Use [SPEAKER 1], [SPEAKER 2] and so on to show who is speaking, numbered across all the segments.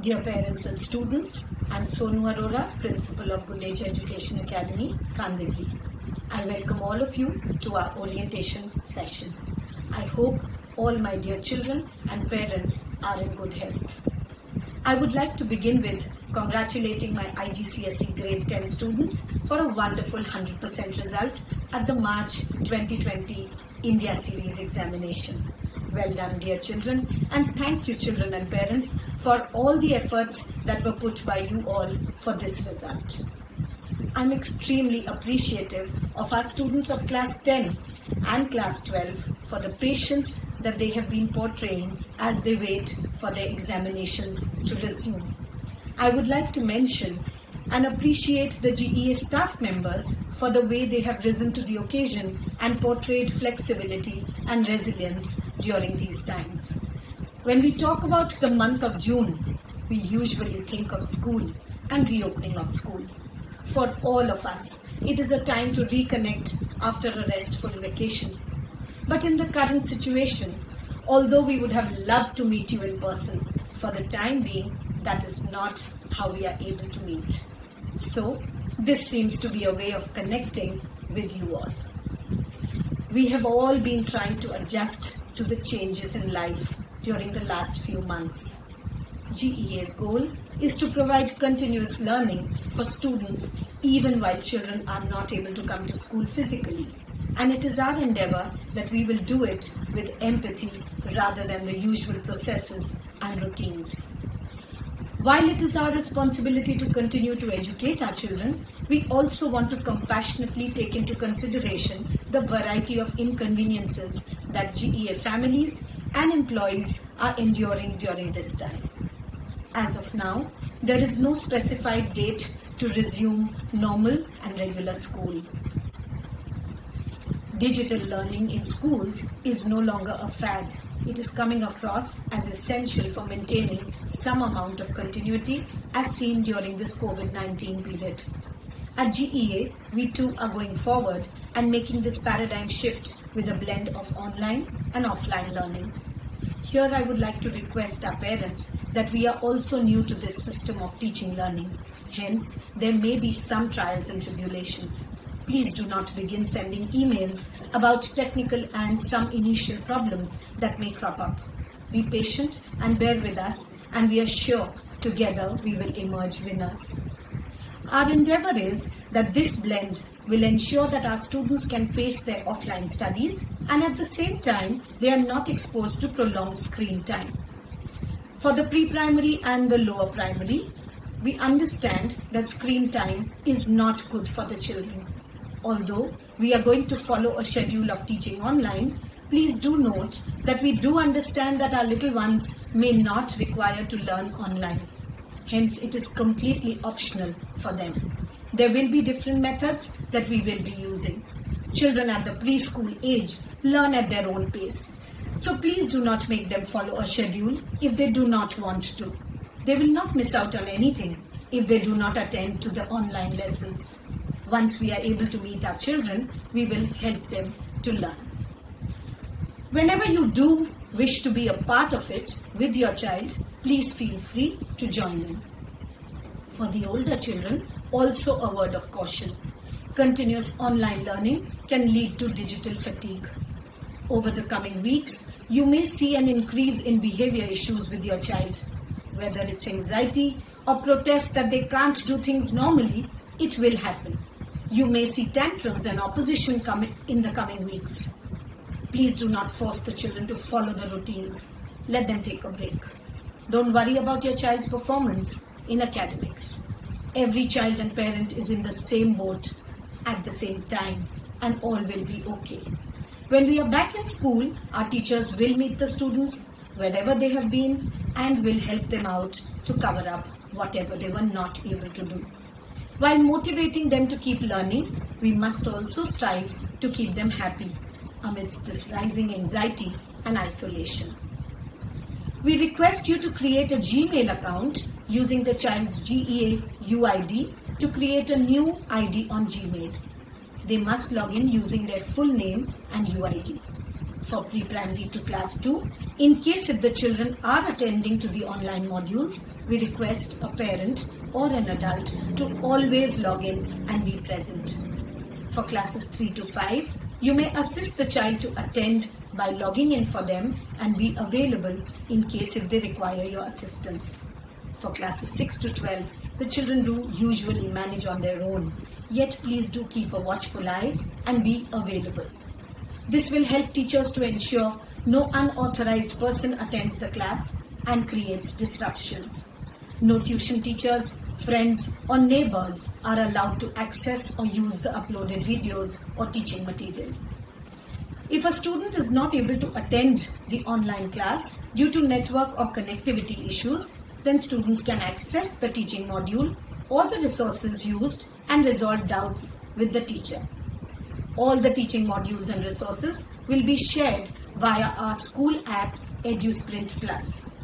[SPEAKER 1] Dear parents and students, I'm Sonu Arora, Principal of Good Age Education Academy, Kandivali. I welcome all of you to our orientation session. I hope all my dear children and parents are in good health. I would like to begin with congratulating my IGCSE Grade 10 students for a wonderful 100% result at the March 2020 India Series examination. Well done, dear children, and thank you, children and parents, for all the efforts that were put by you all for this result. I'm extremely appreciative of our students of Class 10 and Class 12 for the patience that they have been portraying as they wait for their examinations to resume. I would like to mention and appreciate the GEA staff members for the way they have risen to the occasion and portrayed flexibility and resilience during these times. When we talk about the month of June, we usually think of school and reopening of school. For all of us, it is a time to reconnect after a restful vacation. But in the current situation, although we would have loved to meet you in person, for the time being, that is not how we are able to meet. So, this seems to be a way of connecting with you all. We have all been trying to adjust to the changes in life during the last few months. GEA's goal is to provide continuous learning for students even while children are not able to come to school physically. And it is our endeavor that we will do it with empathy rather than the usual processes and routines. While it is our responsibility to continue to educate our children, we also want to compassionately take into consideration the variety of inconveniences that GEA families and employees are enduring during this time. As of now, there is no specified date to resume normal and regular school. Digital learning in schools is no longer a fad. It is coming across as essential for maintaining some amount of continuity as seen during this COVID-19 period. At GEA, we too are going forward and making this paradigm shift with a blend of online and offline learning. Here I would like to request our parents that we are also new to this system of teaching learning. Hence, there may be some trials and tribulations. Please do not begin sending emails about technical and some initial problems that may crop up. Be patient and bear with us, and we are sure together we will emerge winners. Our endeavor is that this blend will ensure that our students can pace their offline studies and at the same time they are not exposed to prolonged screen time. For the pre-primary and the lower primary, we understand that screen time is not good for the children. Although we are going to follow a schedule of teaching online, please do note that we do understand that our little ones may not require to learn online. Hence, it is completely optional for them. There will be different methods that we will be using. Children at the preschool age learn at their own pace. So please do not make them follow a schedule if they do not want to. They will not miss out on anything if they do not attend to the online lessons. Once we are able to meet our children, we will help them to learn. Whenever you do wish to be a part of it with your child, please feel free to join in. For the older children, also a word of caution. Continuous online learning can lead to digital fatigue. Over the coming weeks, you may see an increase in behavior issues with your child. Whether it's anxiety or protest that they can't do things normally, it will happen. You may see tantrums and opposition in the coming weeks. Please do not force the children to follow the routines. Let them take a break. Don't worry about your child's performance in academics. Every child and parent is in the same boat at the same time, and all will be okay. When we are back in school, our teachers will meet the students wherever they have been and will help them out to cover up whatever they were not able to do. While motivating them to keep learning, we must also strive to keep them happy amidst this rising anxiety and isolation. We request you to create a Gmail account using the child's GEA UID to create a new ID on Gmail. They must log in using their full name and UID. For pre-primary to class 2, in case if the children are attending to the online modules, we request a parent or an adult to always log in and be present. For classes 3 to 5, you may assist the child to attend by logging in for them and be available in case if they require your assistance. For classes 6 to 12, the children do usually manage on their own, yet please do keep a watchful eye and be available. This will help teachers to ensure no unauthorized person attends the class and creates disruptions. No tuition teachers, friends or neighbors are allowed to access or use the uploaded videos or teaching material. If a student is not able to attend the online class due to network or connectivity issues, then students can access the teaching module or the resources used and resolve doubts with the teacher. All the teaching modules and resources will be shared via our school app EduSprint Plus.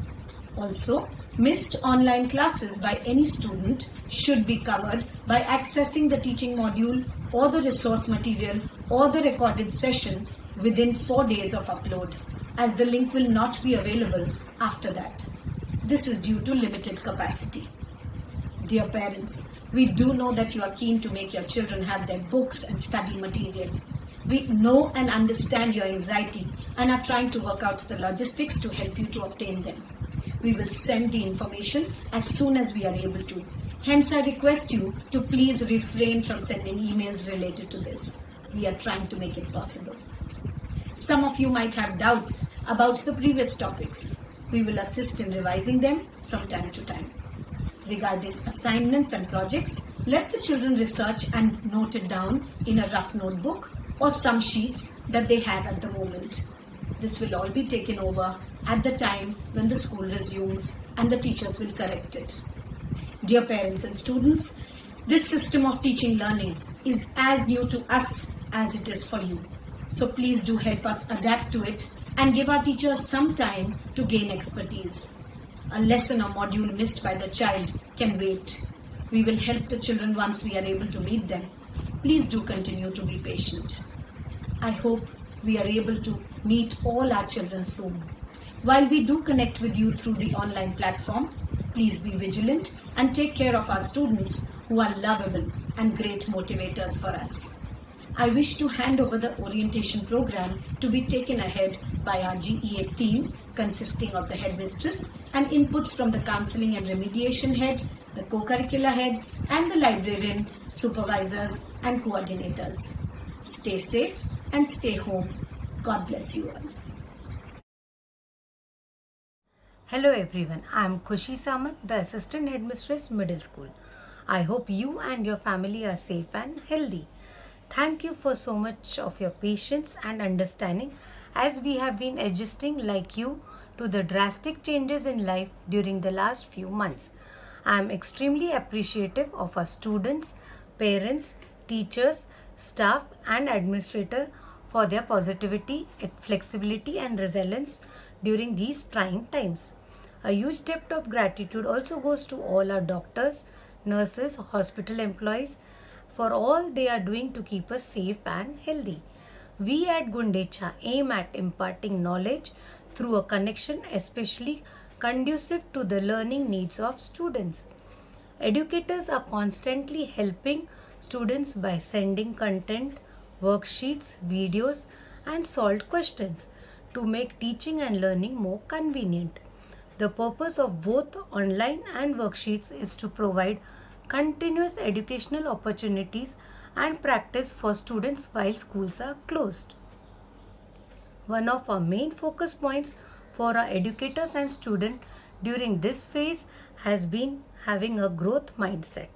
[SPEAKER 1] Also, missed online classes by any student should be covered by accessing the teaching module or the resource material or the recorded session within 4 days of upload, as the link will not be available after that. This is due to limited capacity. Dear parents, we do know that you are keen to make your children have their books and study material. We know and understand your anxiety and are trying to work out the logistics to help you to obtain them. We will send the information as soon as we are able to. Hence, I request you to please refrain from sending emails related to this. We are trying to make it possible. Some of you might have doubts about the previous topics. We will assist in revising them from time to time. Regarding assignments and projects, let the children research and note it down in a rough notebook or some sheets that they have at the moment. This will all be taken over at the time when the school resumes and the teachers will correct it. Dear parents and students, this system of teaching learning is as new to us as it is for you. So please do help us adapt to it and give our teachers some time to gain expertise. A lesson or module missed by the child can wait. We will help the children once we are able to meet them. Please do continue to be patient. I hope we are able to meet all our children soon. While we do connect with you through the online platform, please be vigilant and take care of our students who are lovable and great motivators for us. I wish to hand over the orientation program to be taken ahead by our GEA team consisting of the headmistress and inputs from the counseling and remediation head, the co-curricular head and the librarian, supervisors and coordinators. Stay safe and stay home. God bless you all.
[SPEAKER 2] Hello everyone, I am Khushi Samat, the Assistant Headmistress, Middle School. I hope you and your family are safe and healthy. Thank you for so much of your patience and understanding as we have been adjusting like you to the drastic changes in life during the last few months. I am extremely appreciative of our students, parents, teachers, staff and administrator for their positivity, flexibility and resilience during these trying times. A huge debt of gratitude also goes to all our doctors, nurses, hospital employees for all they are doing to keep us safe and healthy. We at Gundecha aim at imparting knowledge through a connection especially conducive to the learning needs of students. Educators are constantly helping students by sending content, worksheets, videos and solved questions to make teaching and learning more convenient. The purpose of both online and worksheets is to provide continuous educational opportunities and practice for students while schools are closed. One of our main focus points for our educators and students during this phase has been having a growth mindset.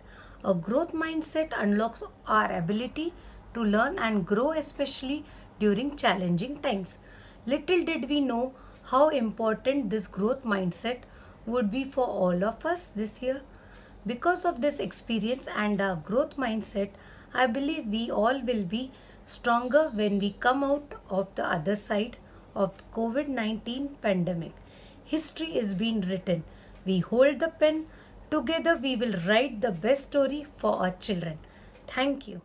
[SPEAKER 2] A growth mindset unlocks our ability to learn and grow, especially during challenging times. Little did we know how important this growth mindset would be for all of us this year. Because of this experience and our growth mindset, I believe we all will be stronger when we come out of the other side of the COVID-19 pandemic. History is being written. We hold the pen. Together we will write the best story for our children. Thank you.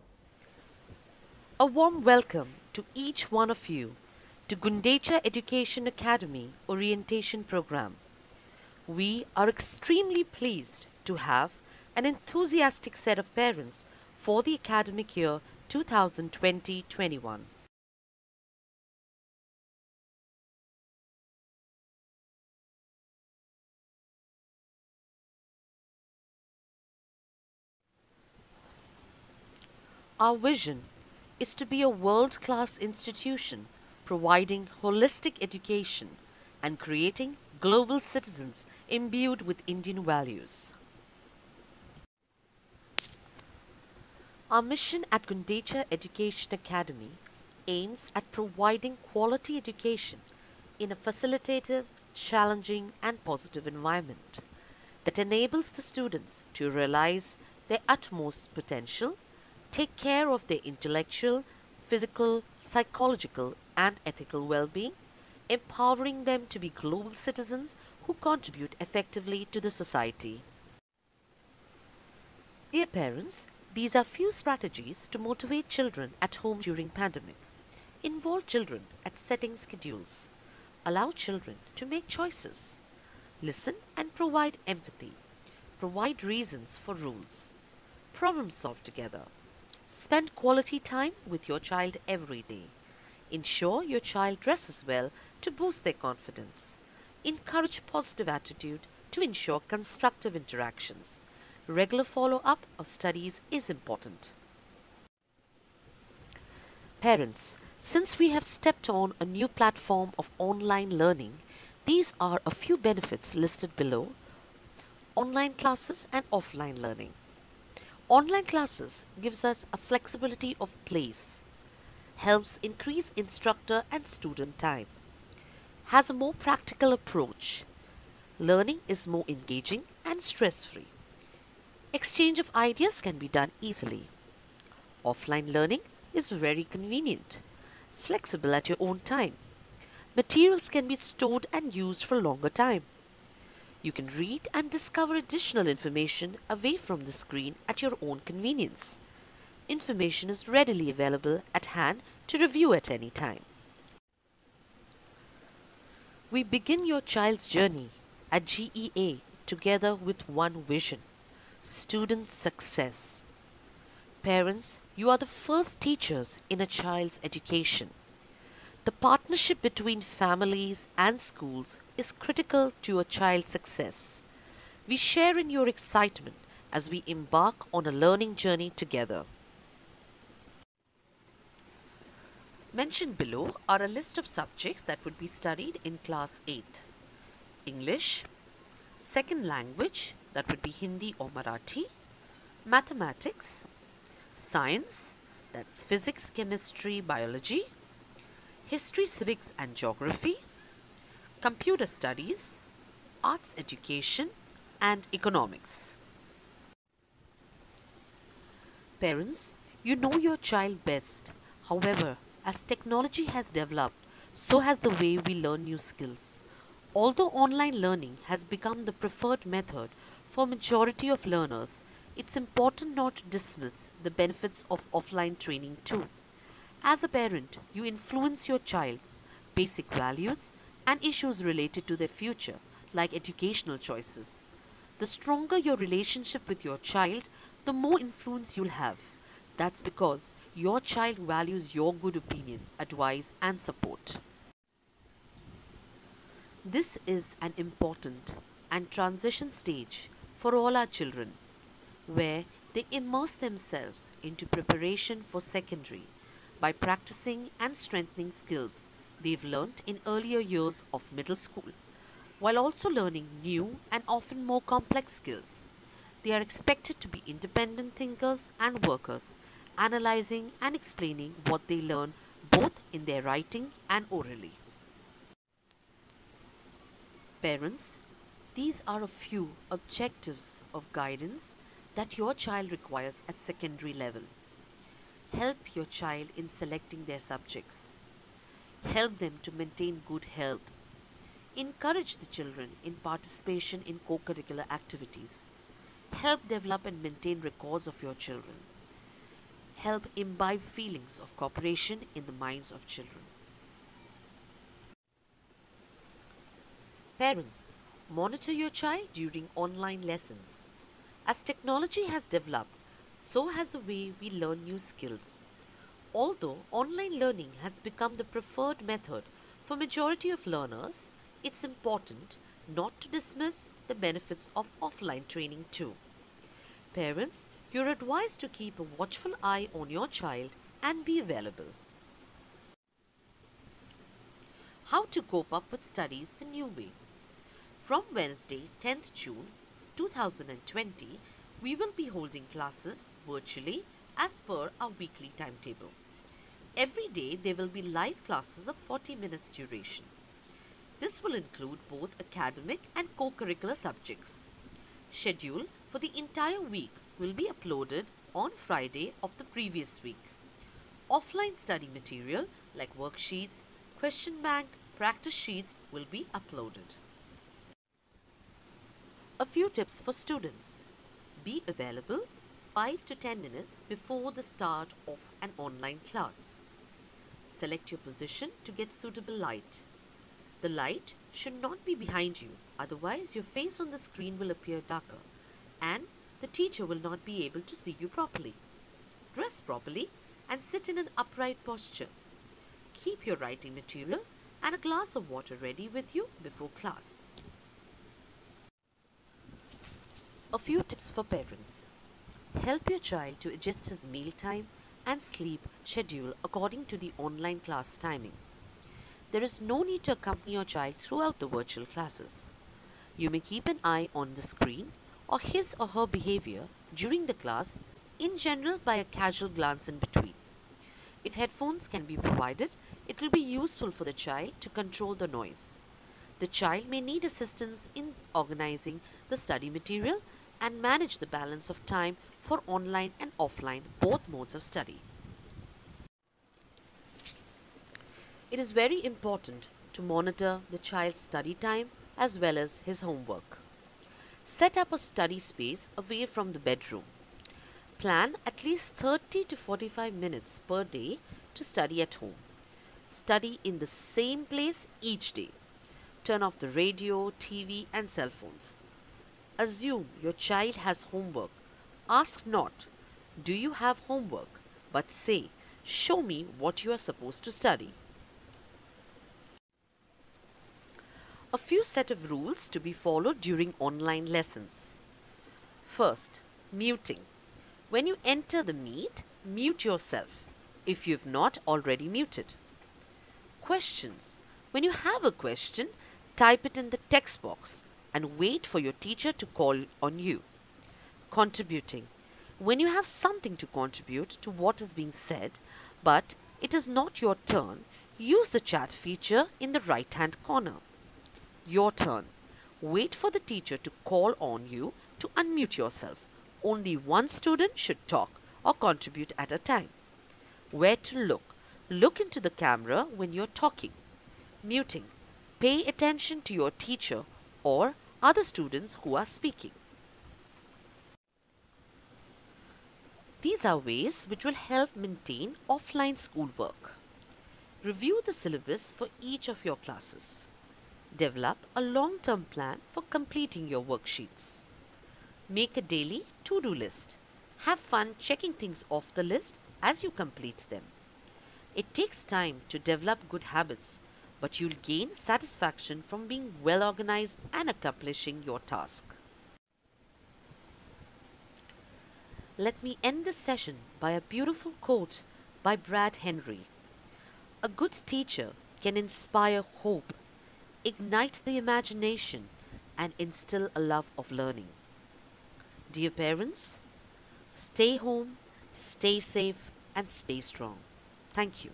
[SPEAKER 3] A warm welcome to each one of you to Gundecha Education Academy Orientation Program. We are extremely pleased to have an enthusiastic set of parents for the academic year 2020-21. Our vision is to be a world-class institution providing holistic education and creating global citizens imbued with Indian values. Our mission at Gundecha Education Academy aims at providing quality education in a facilitative, challenging and positive environment that enables the students to realize their utmost potential, take care of their intellectual, physical, psychological and ethical well-being, empowering them to be global citizens who contribute effectively to the society. Dear parents, these are few strategies to motivate children at home during pandemic. Involve children at setting schedules. Allow children to make choices. Listen and provide empathy. Provide reasons for rules. Problem solve together. Spend quality time with your child every day. Ensure your child dresses well to boost their confidence. Encourage positive attitude to ensure constructive interactions. Regular follow-up of studies is important. Parents, since we have stepped on a new platform of online learning, these are a few benefits listed below: online classes and offline learning. Online classes gives us a flexibility of place, helps increase instructor and student time, has a more practical approach. Learning is more engaging and stress-free. Exchange of ideas can be done easily. Offline learning is very convenient, flexible at your own time. Materials can be stored and used for a longer time. You can read and discover additional information away from the screen at your own convenience. Information is readily available at hand to review at any time. We begin your child's journey at GEA together with one vision: student success. Parents, you are the first teachers in a child's education. The partnership between families and schools is critical to a child's success. We share in your excitement as we embark on a learning journey together. Mentioned below are a list of subjects that would be studied in class 8th. English, second language, that would be Hindi or Marathi, mathematics, science, that's physics, chemistry, biology, history, civics and geography, computer studies, arts education and economics. Parents, you know your child best. However, as technology has developed, so has the way we learn new skills. Although online learning has become the preferred method for majority of learners, it's important not to dismiss the benefits of offline training too. As a parent, you influence your child's basic values and issues related to their future, like educational choices. The stronger your relationship with your child, the more influence you'll have. That's because your child values your good opinion, advice and support. This is an important and transition stage for all our children, where they immerse themselves into preparation for secondary by practicing and strengthening skills they've learnt in earlier years of middle school, while also learning new and often more complex skills. They are expected to be independent thinkers and workers, analyzing and explaining what they learn both in their writing and orally. Parents, these are a few objectives of guidance that your child requires at secondary level. Help your child in selecting their subjects. Help them to maintain good health. Encourage the children in participation in co-curricular activities. Help develop and maintain records of your children. Help imbibe feelings of cooperation in the minds of children. Parents, Monitor your child during online lessons. As technology has developed, so has the way we learn new skills. Although online learning has become the preferred method for majority of learners, it's important not to dismiss the benefits of offline training too. Parents, you're advised to keep a watchful eye on your child and be available. How to cope up with studies the new way. From Wednesday, 10th June 2020, we will be holding classes virtually as per our weekly timetable. Every day there will be live classes of 40 minutes duration. This will include both academic and co-curricular subjects. Schedule for the entire week will be uploaded on Friday of the previous week. Offline study material like worksheets, question bank, practice sheets will be uploaded. A few tips for students. Be available 5 to 10 minutes before the start of an online class. Select your position to get suitable light. The light should not be behind you, otherwise your face on the screen will appear darker and the teacher will not be able to see you properly. Dress properly and sit in an upright posture. Keep your writing material and a glass of water ready with you before class. A few tips for parents. Help your child to adjust his meal time and sleep schedule according to the online class timing. There is no need to accompany your child throughout the virtual classes. You may keep an eye on the screen or his or her behavior during the class, in general by a casual glance in between. If headphones can be provided, it will be useful for the child to control the noise. The child may need assistance in organizing the study material and manage the balance of time for online and offline both modes of study. It is very important to monitor the child's study time as well as his homework. Set up a study space away from the bedroom. Plan at least 30 to 45 minutes per day to study at home. Study in the same place each day. Turn off the radio, TV and cell phones. Assume your child has homework. Ask not, do you have homework? But say, show me what you are supposed to study. A few set of rules to be followed during online lessons. First, muting. When you enter the Meet, mute yourself if you have not already muted. Questions. When you have a question, type it in the text box and wait for your teacher to call on you. Contributing. When you have something to contribute to what is being said, but it is not your turn, use the chat feature in the right-hand corner. Your turn. Wait for the teacher to call on you to unmute yourself. Only one student should talk or contribute at a time. Where to look? Look into the camera when you're talking. Muting. Pay attention to your teacher or other students who are speaking. These are ways which will help maintain offline schoolwork. Review the syllabus for each of your classes. Develop a long-term plan for completing your worksheets. Make a daily to-do list. Have fun checking things off the list as you complete them. It takes time to develop good habits, but you'll gain satisfaction from being well organized and accomplishing your task. Let me end this session by a beautiful quote by Brad Henry. A good teacher can inspire hope, ignite the imagination, and instill a love of learning. Dear parents, stay home, stay safe, and stay strong. Thank you.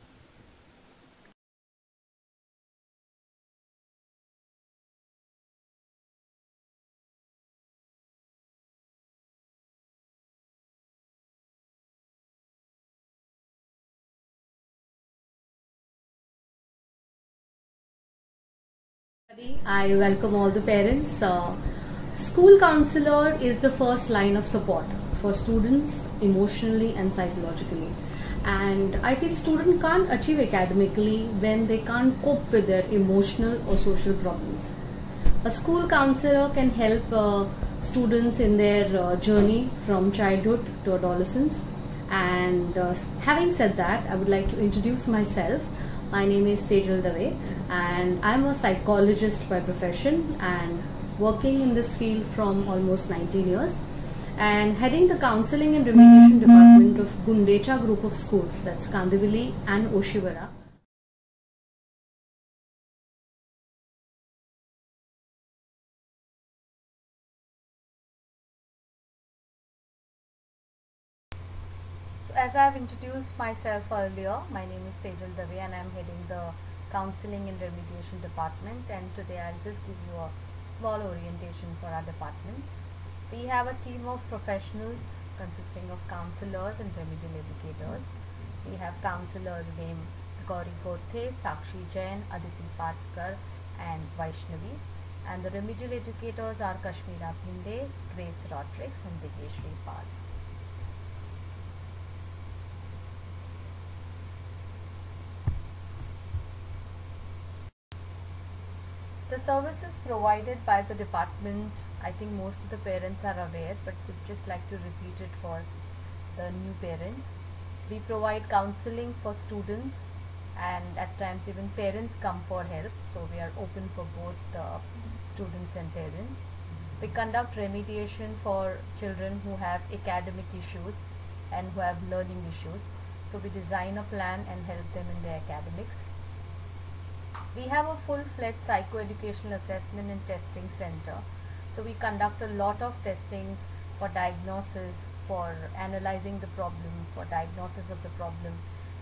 [SPEAKER 2] I welcome all the parents. School counselor is the first line of support for students emotionally and psychologically. And I feel students can't achieve academically when they can't cope with their emotional or social problems. A school counselor can help students in their journey from childhood to adolescence. And having said that, I would like to introduce myself. My name is Tejal Dave, and I'm a psychologist by profession and working in this field from almost 19 years and heading the counseling and remediation department of Gundecha group of schools, that's Kandivali and Oshiwara. So as I've introduced myself earlier, my name is Tejal Dave and I'm heading the counseling and remediation department, and today I'll just give you a small orientation for our department. We have a team of professionals consisting of counselors and remedial educators. We have counselors named Gauri Gothe, Sakshi Jain, Aditi Patkar and Vaishnavi, and the remedial educators are Kashmira Phinde, Grace Rodrigues and Digeshri Pal. The services provided by the department, I think most of the parents are aware, but would just like to repeat it for the new parents. We provide counseling for students, and at times even parents come for help, so we are open for both students and parents. We conduct remediation for children who have academic issues and who have learning issues, so we design a plan and help them in their academics. We have a full-fledged psychoeducational assessment and testing center. So we conduct a lot of testings for diagnosis, for analyzing the problem, for diagnosis of the problem,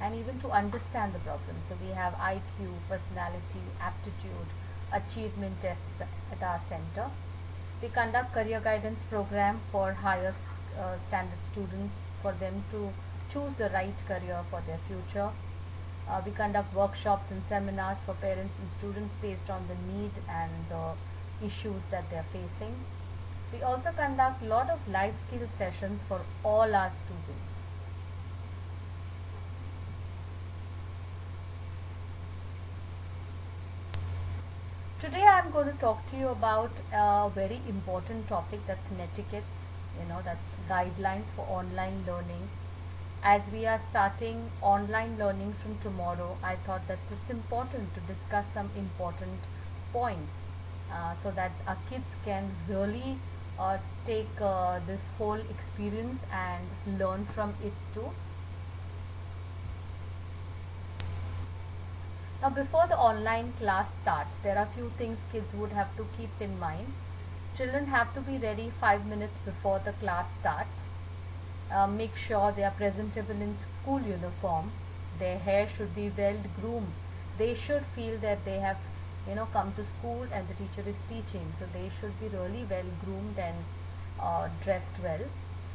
[SPEAKER 2] and even to understand the problem. So we have IQ, personality, aptitude, achievement tests at our center. We conduct career guidance program for higher standard students, for them to choose the right career for their future. We conduct workshops and seminars for parents and students based on the need and the issues that they are facing. We also conduct a lot of life skill sessions for all our students. Today I am going to talk to you about a very important topic, that's netiquette, that's guidelines for online learning. As we are starting online learning from tomorrow, I thought that it's important to discuss some important points so that our kids can really take this whole experience and learn from it too. Now, before the online class starts, there are few things kids would have to keep in mind. Children have to be ready 5 minutes before the class starts. Make sure they are presentable in school uniform. Their hair should be well groomed. They should feel that they have come to school and the teacher is teaching, so they should be really well groomed and dressed well.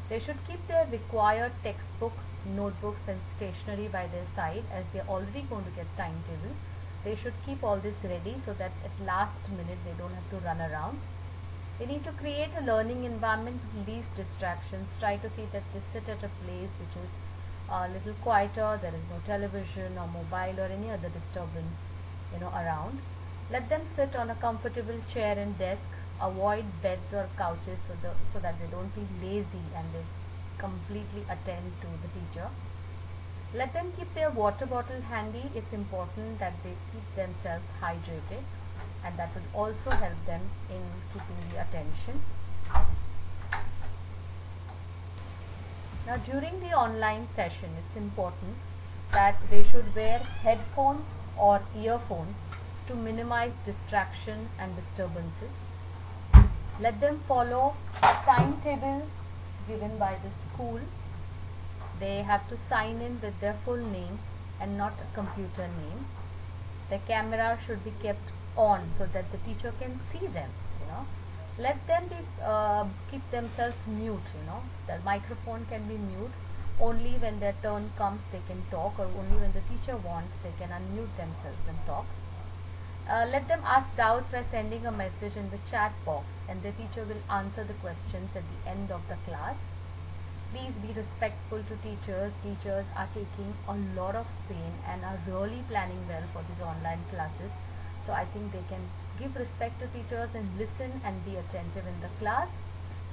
[SPEAKER 2] They should keep their required textbook, notebooks and stationery by their side, as they are already going to get timetable. They should keep all this ready so that at last minute they don't have to run around. They need to create a learning environment with least distractions. Try to see that they sit at a place which is a little quieter. There is no television or mobile or any other disturbance around. Let them sit on a comfortable chair and desk. Avoid beds or couches so that they don't feel lazy and they completely attend to the teacher. Let them keep their water bottle handy. It's important that they keep themselves hydrated, and that will also help them in keeping the attention. Now, during the online session, it's important that they should wear headphones or earphones to minimize distraction and disturbances. Let them follow a timetable given by the school. They have to sign in with their full name and not a computer name. The camera should be kept on so that the teacher can see them. Let them keep themselves mute. The microphone can be mute. Only when their turn comes they can talk, or only when the teacher wants they can unmute themselves and talk. Let them ask doubts by sending a message in the chat box, and the teacher will answer the questions at the end of the class. Please be respectful to teachers. Teachers are taking a lot of pain and are really planning well for these online classes. So I think they can Give respect to teachers and listen and be attentive in the class.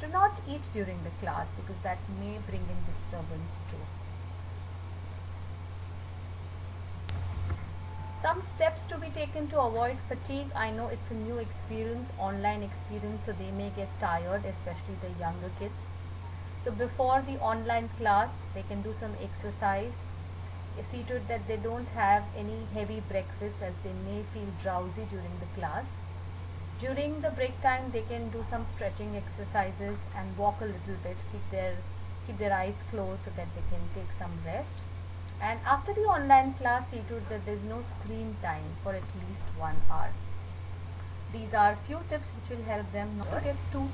[SPEAKER 2] Do not eat during the class because that may bring in disturbance too. Some steps to be taken to avoid fatigue. I know it's a new experience, online experience, so they may get tired, especially the younger kids. So before the online class, they can do some exercise. See to it that they don't have any heavy breakfast, as they may feel drowsy during the class. During the break time, they can do some stretching exercises and walk a little bit, keep their eyes closed so that they can take some rest. And after the online class, see to it that there is no screen time for at least 1 hour. These are few tips which will help them not get too.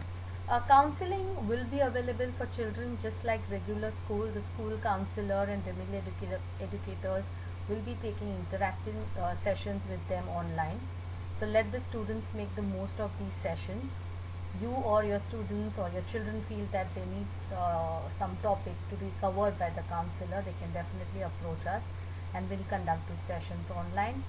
[SPEAKER 2] Counseling will be available for children just like regular school. The school counselor and remedial educators will be taking interactive sessions with them online. So let the students make the most of these sessions. You or your students or your children feel that they need some topic to be covered by the counselor, they can definitely approach us and we'll conduct these sessions online.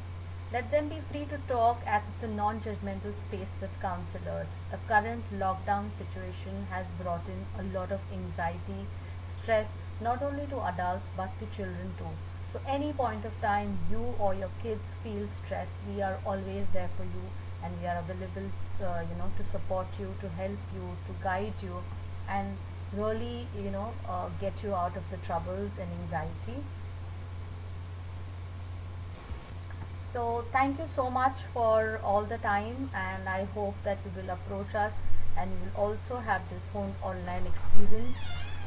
[SPEAKER 2] Let them be free to talk, as it's a non-judgmental space with counselors. The current lockdown situation has brought in a lot of anxiety, stress, not only to adults but to children too. So any point of time you or your kids feel stressed, we are always there for you, and we are available to support you, to help you, to guide you, and really get you out of the troubles and anxiety. So thank you so much for all the time, and I hope that you will approach us and you will also have this whole online experience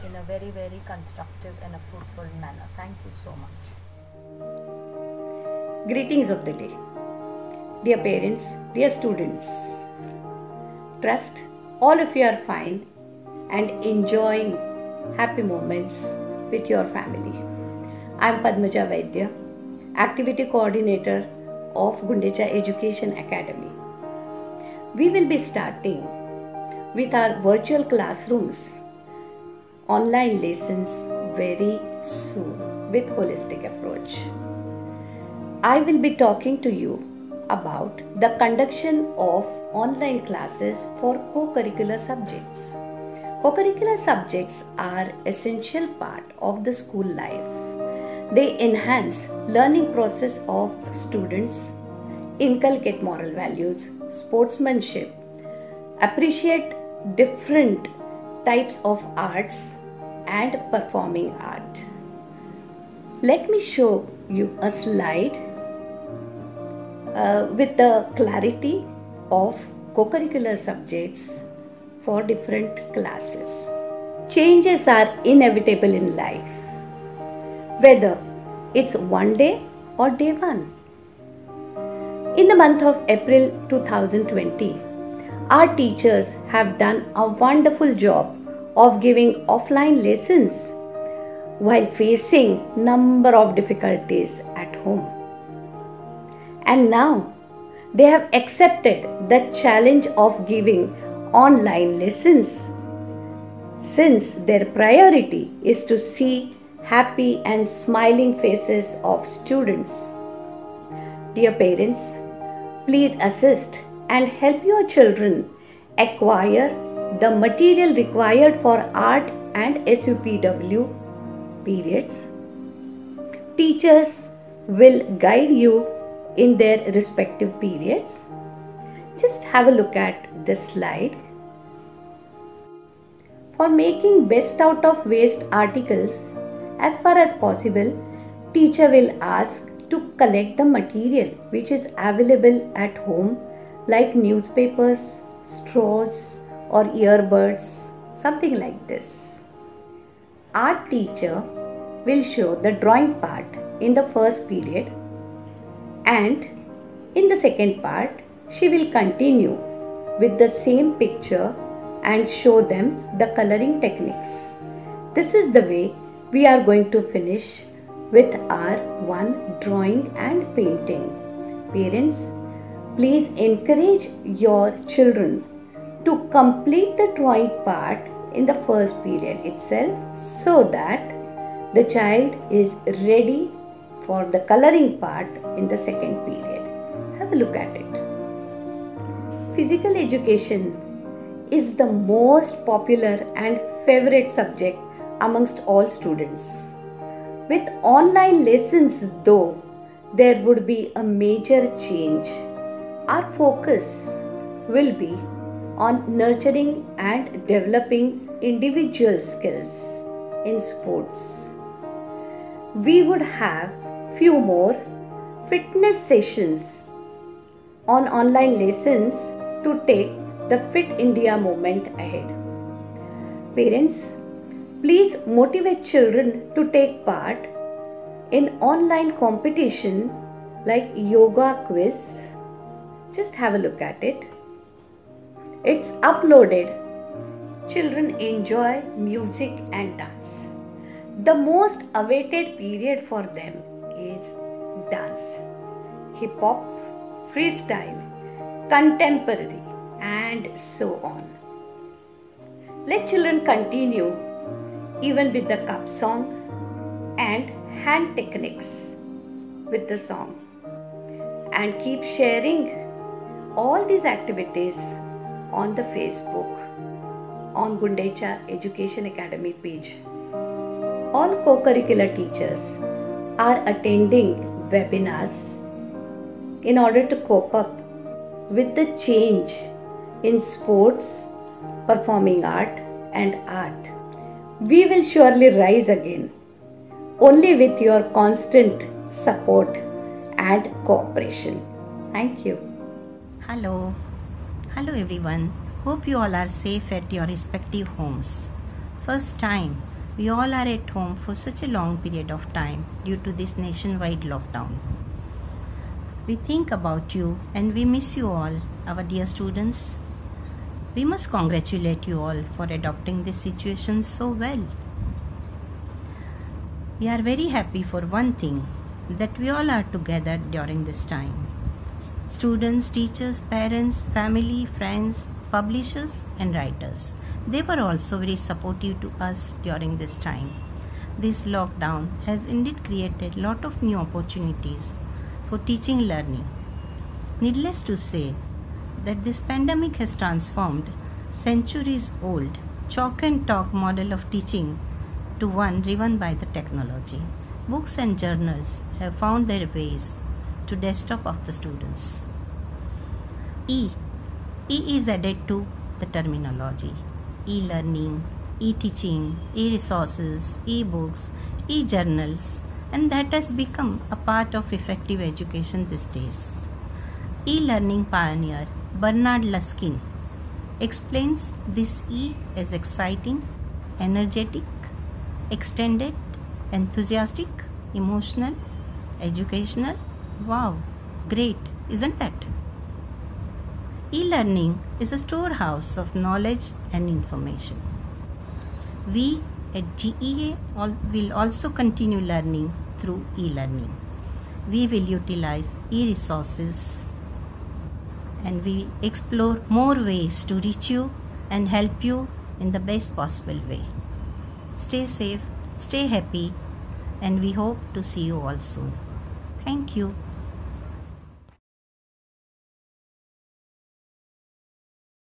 [SPEAKER 2] in a very, very constructive and a fruitful manner. Thank you so much.
[SPEAKER 4] Greetings of the day. Dear parents, dear students, trust all of you are fine and enjoying happy moments with your family. I am Padmaja Vaidya, Activity Coordinator of Gundecha Education Academy. We will be starting with our virtual classrooms, online lessons very soon with holistic approach. I will be talking to you about the conduction of online classes for co-curricular subjects. Co-curricular subjects are essential part of the school life. They enhance learning process of students, inculcate moral values, sportsmanship, appreciate different types of arts and performing art. Let me show you a slide with the clarity of co-curricular subjects for different classes. Changes are inevitable in life, whether it's one day or day one. In the month of April 2020, our teachers have done a wonderful job of giving offline lessons while facing number of difficulties at home. And now they have accepted the challenge of giving online lessons, since their priority is to see happy and smiling faces of students. Dear parents, please assist and help your children acquire the material required for art and SUPW periods. Teachers will guide you in their respective periods. Just have a look at this slide. For making best out of waste articles, as far as possible, teacher will ask to collect the material which is available at home, like newspapers, straws or earbuds, something like this. Art teacher will show the drawing part in the first period, and in the second part she will continue with the same picture and show them the coloring techniques. This is the way we are going to finish with our one drawing and painting. Parents, please encourage your children to complete the drawing part in the first period itself, so that the child is ready for the coloring part in the second period. Have a look at it. physical education is the most popular and favorite subject amongst all students. With online lessons, though, there would be a major change. Our focus will be on nurturing and developing individual skills in sports. We would have few more fitness sessions on online lessons to take the Fit India movement ahead. Parents, please motivate children to take part in online competition like yoga quiz. Just have a look at it. It's uploaded. Children enjoy music and dance. The most awaited period for them is dance. Hip hop, freestyle, contemporary, and so on. Let children continue even with the cup song and hand techniques with the song, and keep sharing all these activities on the Facebook on Gundecha Education Academy page. All co-curricular teachers are attending webinars in order to cope up with the change in sports, performing art and art. We will surely rise again only with your constant support and cooperation. Thank you.
[SPEAKER 5] Hello everyone. Hope you all are safe at your respective homes. First time we all are at home for such a long period of time due to this nationwide lockdown. We think about you and we miss you all, our dear students. We must congratulate you all for adopting this situation so well. We are very happy for one thing, that we all are together during this time. Students, teachers, parents, family, friends, publishers and writers. They were also very supportive to us during this time. This lockdown has indeed created a lot of new opportunities for teaching learning. Needless to say that this pandemic has transformed centuries old chalk and talk model of teaching to one driven by the technology. Books and journals have found their ways to desktop of the students. E is added to the terminology. E-learning, e-teaching, e-resources, e-books, e-journals, and that has become a part of effective education these days. E-learning pioneer Bernard Luskin explains this E as exciting, energetic, extended, enthusiastic, emotional, educational. Wow, great, isn't that? E-learning is a storehouse of knowledge and information. We at GEA will also continue learning through e-learning. We will utilize e-resources and we explore more ways to reach you and help you in the best possible way. Stay safe, stay happy, and we hope to see you all soon. Thank you.